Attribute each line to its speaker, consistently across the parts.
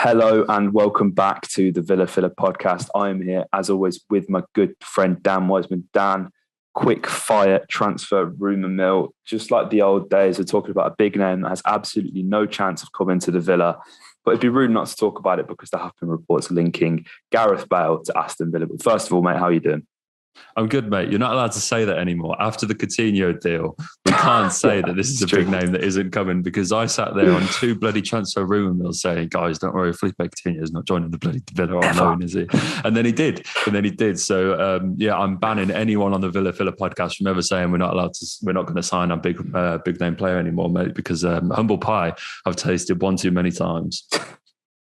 Speaker 1: Hello and welcome back to the Villa Filler podcast. I am here, as always, with my good friend Dan Wiseman. Dan, quick fire transfer rumour mill. Just like the old days, we're talking about a big name that has absolutely no chance of coming to the Villa. But it'd be rude not to talk about it because there have been reports linking Gareth Bale to Aston Villa. But first of all, mate, how are you doing?
Speaker 2: I'm good, mate. You're not allowed to say that anymore. After the Coutinho deal, we can't say that this is a big name that isn't coming, because I sat there on two bloody transfer rumour mills saying, guys, don't worry, Felipe Coutinho is not joining the bloody Villa on loan, is he? And then he did. So, I'm banning anyone on the Villa Filler podcast from ever saying we're not going to sign a big name player anymore, mate, because humble pie I've tasted one too many times.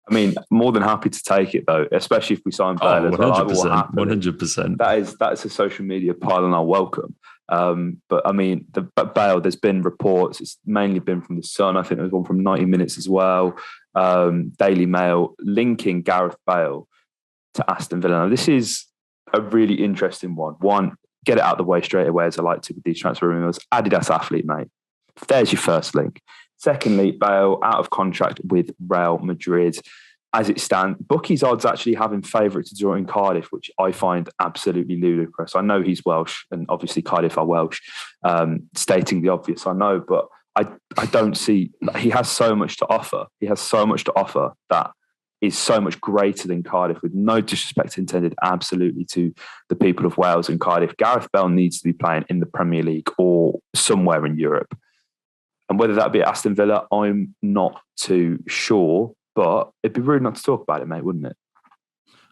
Speaker 1: I mean, more than happy to take it though, especially if we sign Bale as well.
Speaker 2: 100%.
Speaker 1: That's a social media pile and I'll welcome. But I mean, Bale, there's been reports. It's mainly been from the Sun. I think there was one from 90 Minutes as well. Daily Mail linking Gareth Bale to Aston Villa. Now, this is a really interesting one. One, get it out of the way straight away, as I like to with these transfer rumours. Adidas athlete, mate. There's your first link. Secondly, Bale out of contract with Real Madrid. As it stands, bookies odds actually have him favourite to draw in Cardiff, which I find absolutely ludicrous. I know he's Welsh, and obviously Cardiff are Welsh, stating the obvious, I know, but I don't see... He has so much to offer. He has so much to offer that is so much greater than Cardiff, with no disrespect intended absolutely to the people of Wales and Cardiff. Gareth Bale needs to be playing in the Premier League or somewhere in Europe. And whether that be at Aston Villa, I'm not too sure, but it'd be rude not to talk about it, mate, wouldn't it?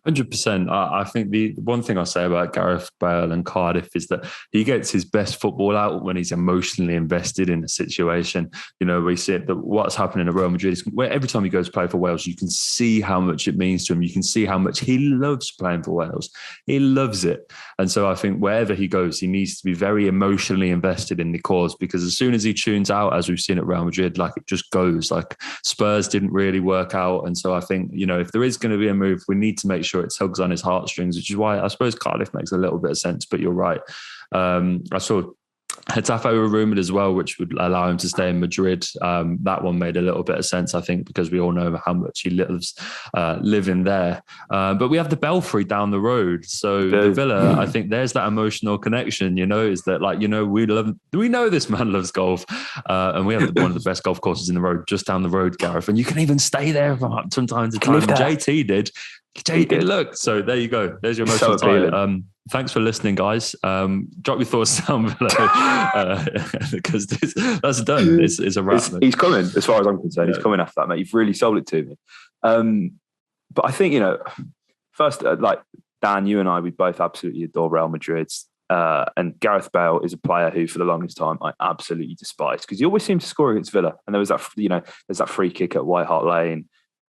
Speaker 2: 100%. I think the one thing I say about Gareth Bale and Cardiff is that he gets his best football out when he's emotionally invested in a situation. You know, we see that what's happening at Real Madrid is where every time he goes to play for Wales, you can see how much it means to him. You can see how much he loves playing for Wales. He loves it. And so I think wherever he goes, he needs to be very emotionally invested in the cause, because as soon as he tunes out, as we've seen at Real Madrid, like it just goes. Like Spurs didn't really work out. And so I think, you know, if there is going to be a move, we need to make sure it tugs on his heartstrings, which is why I suppose Cardiff makes a little bit of sense, but you're right. I saw Getafe were rumoured as well, which would allow him to stay in Madrid. That one made a little bit of sense, I think, because we all know how much he lives living there. But we have the Belfry down the road. So the Villa, I think there's that emotional connection, you know, is that like, you know, we know this man loves golf. And we have one of the best golf courses in the road, just down the road, Gareth. And you can even stay there from time to time. JT did. Look, so there you go. There's your emotional tie. Thanks for listening, guys. Drop your thoughts down below because that's done. It's a wrap.
Speaker 1: He's coming, as far as I'm concerned. Yeah. He's coming after that, mate. You've really sold it to me. But I think, you know, first, like Dan, you and I, we both absolutely adore Real Madrid. And Gareth Bale is a player who, for the longest time, I absolutely despised, because he always seemed to score against Villa. And there was that, you know, there's that free kick at White Hart Lane.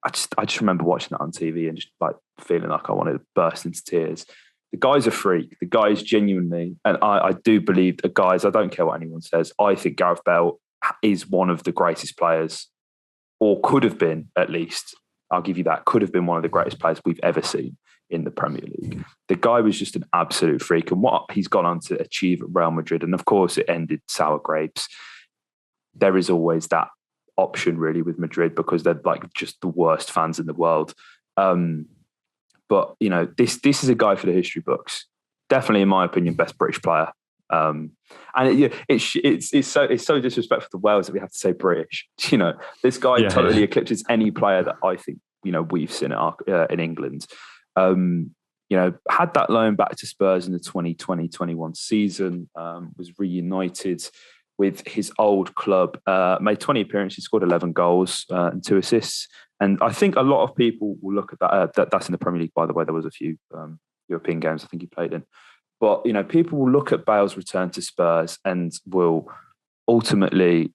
Speaker 1: I just remember watching that on TV and just like feeling like I wanted to burst into tears. The guy's a freak. The guy's genuinely, and I do believe the guys, I don't care what anyone says, I think Gareth Bale is one of the greatest players, or could have been, at least, I'll give you that, could have been one of the greatest players we've ever seen in the Premier League. The guy was just an absolute freak, and what he's gone on to achieve at Real Madrid, and of course it ended sour grapes. There is always that option really with Madrid, because they're like just the worst fans in the world. But you know, this is a guy for the history books. Definitely, in my opinion, best British player. And it's so disrespectful to Wales that we have to say British. You know, this guy totally eclipses any player that I think, you know, we've seen in England. You know, had that loan back to Spurs in the 2020-21 season. Was reunited with his old club, made 20 appearances, scored 11 goals and 2 assists. And I think a lot of people will look at that. That's in the Premier League, by the way. There was a few European games I think he played in. But, you know, people will look at Bale's return to Spurs and will ultimately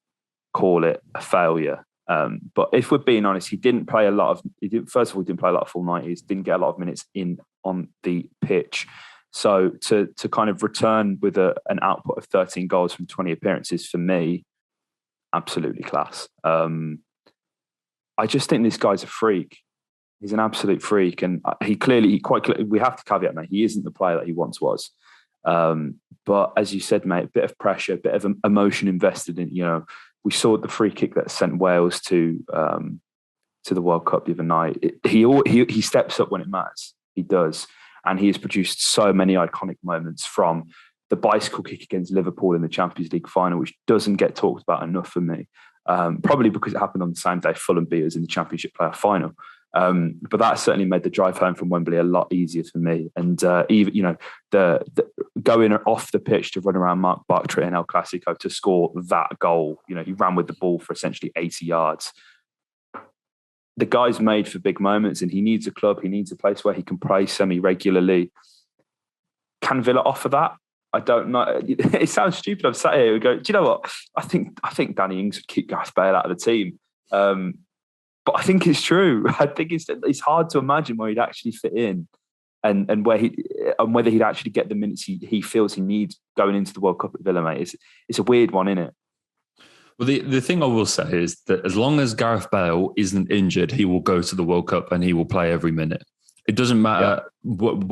Speaker 1: call it a failure. But if we're being honest, he didn't play a lot of... First of all, he didn't play a lot of full 90s, didn't get a lot of minutes in on the pitch. So to kind of return with an output of 13 goals from 20 appearances, for me, absolutely class. I just think this guy's a freak. He's an absolute we have to caveat, mate, he isn't the player that he once was. But as you said, mate, a bit of pressure, a bit of emotion invested in, you know, we saw the free kick that sent Wales to to the World Cup the other night. He steps up when it matters. He does. And he has produced so many iconic moments, from the bicycle kick against Liverpool in the Champions League final, which doesn't get talked about enough for me. Probably because it happened on the same day Fulham beat us in the Championship playoff final. But that certainly made the drive home from Wembley a lot easier for me. And even, the going off the pitch to run around Mark Bartra in El Clasico to score that goal, he ran with the ball for essentially 80 yards. The guy's made for big moments, and he needs a club. He needs a place where he can play semi-regularly. Can Villa offer that? I don't know. It sounds stupid. I'm sat here and go, do you know what? I think Danny Ings would keep Gareth Bale out of the team. But I think it's true. I think it's hard to imagine where he'd actually fit in, and whether he'd actually get the minutes he feels he needs going into the World Cup at Villa, mate. It's a weird one, isn't it?
Speaker 2: Well, the thing I will say is that as long as Gareth Bale isn't injured, he will go to the World Cup and he will play every minute. It doesn't matter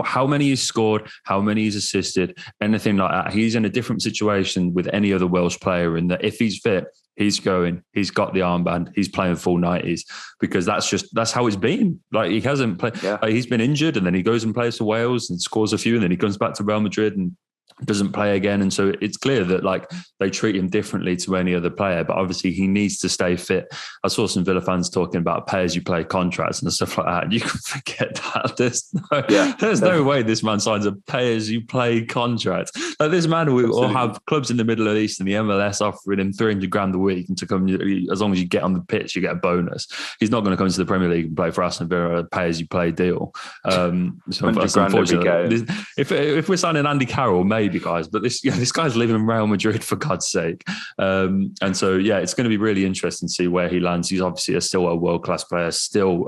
Speaker 2: how many he's scored, how many he's assisted, anything like that. He's in a different situation with any other Welsh player, in that if he's fit, he's going, he's got the armband, he's playing full 90s, because that's how it's been. Like, he hasn't played, like, he's been injured, and then he goes and plays for Wales and scores a few, and then he comes back to Real Madrid and doesn't play again. And so it's clear that, like, they treat him differently to any other player, but obviously he needs to stay fit. I saw some Villa fans talking about pay-as-you-play contracts and stuff like that. And you can forget that. There's no way this man signs a pay-as-you-play contract. Like, this man will have clubs in the Middle East and the MLS offering him 300 grand a week, and to come, as long as you get on the pitch, you get a bonus. He's not going to come to the Premier League and play for Aston Villa a pay-as-you-play deal. So unfortunately, if we're signing Andy Carroll, maybe, guys, but this guy's living in Real Madrid, for God's sake. And so, it's going to be really interesting to see where he lands. He's obviously still a world-class player. Still,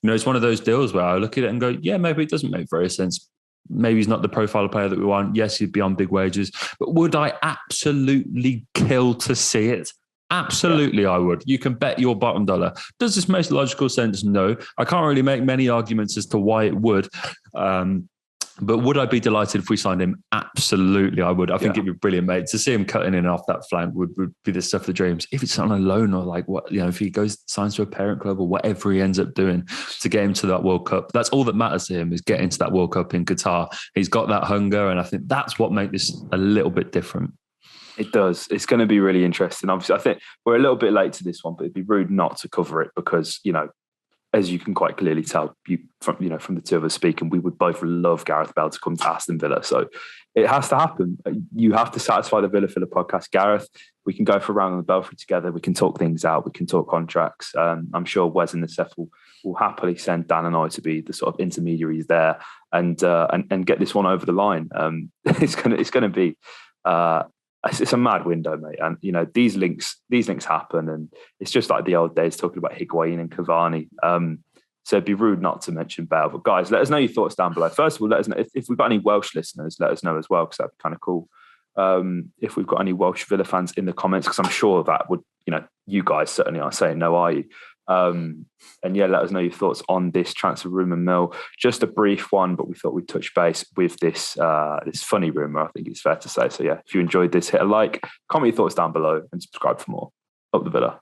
Speaker 2: it's one of those deals where I look at it and go, maybe it doesn't make very sense. Maybe he's not the profile of player that we want. Yes, he'd be on big wages, but would I absolutely kill to see it? Absolutely, I would. You can bet your bottom dollar. Does this make logical sense? No. I can't really make many arguments as to why it would. But would I be delighted if we signed him? Absolutely, I would. I think it'd be brilliant, mate. To see him cutting in off that flank would be the stuff of the dreams. If it's on a loan, or like what, if he signs to a parent club or whatever he ends up doing to get him to that World Cup, that's all that matters to him, is getting to that World Cup in Qatar. He's got that hunger, and I think that's what makes this a little bit different.
Speaker 1: It does. It's going to be really interesting. Obviously, I think we're a little bit late to this one, but it'd be rude not to cover it, because, as you can quite clearly tell, from the two of us speaking, we would both love Gareth Bale to come to Aston Villa. So it has to happen. You have to satisfy the Villa podcast. Gareth, we can go for a round on the Belfry together. We can talk things out. We can talk contracts. I'm sure Wes and Nassef will happily send Dan and I to be the sort of intermediaries there and get this one over the line. It's going to be. It's a mad window, mate, and these links happen, and it's just like the old days talking about Higuain and Cavani. So it'd be rude not to mention Bale. But guys, let us know your thoughts down below. First of all, let us know if we've got any Welsh listeners. Let us know as well, because that'd be kind of cool. If we've got any Welsh Villa fans in the comments, because I'm sure that would, you guys certainly aren't saying no, are you? And let us know your thoughts on this transfer rumour mill. Just a brief one, but we thought we'd touch base with this funny rumour, I think it's fair to say. So if you enjoyed this, hit a like, comment your thoughts down below, and subscribe for more. Up the Villa.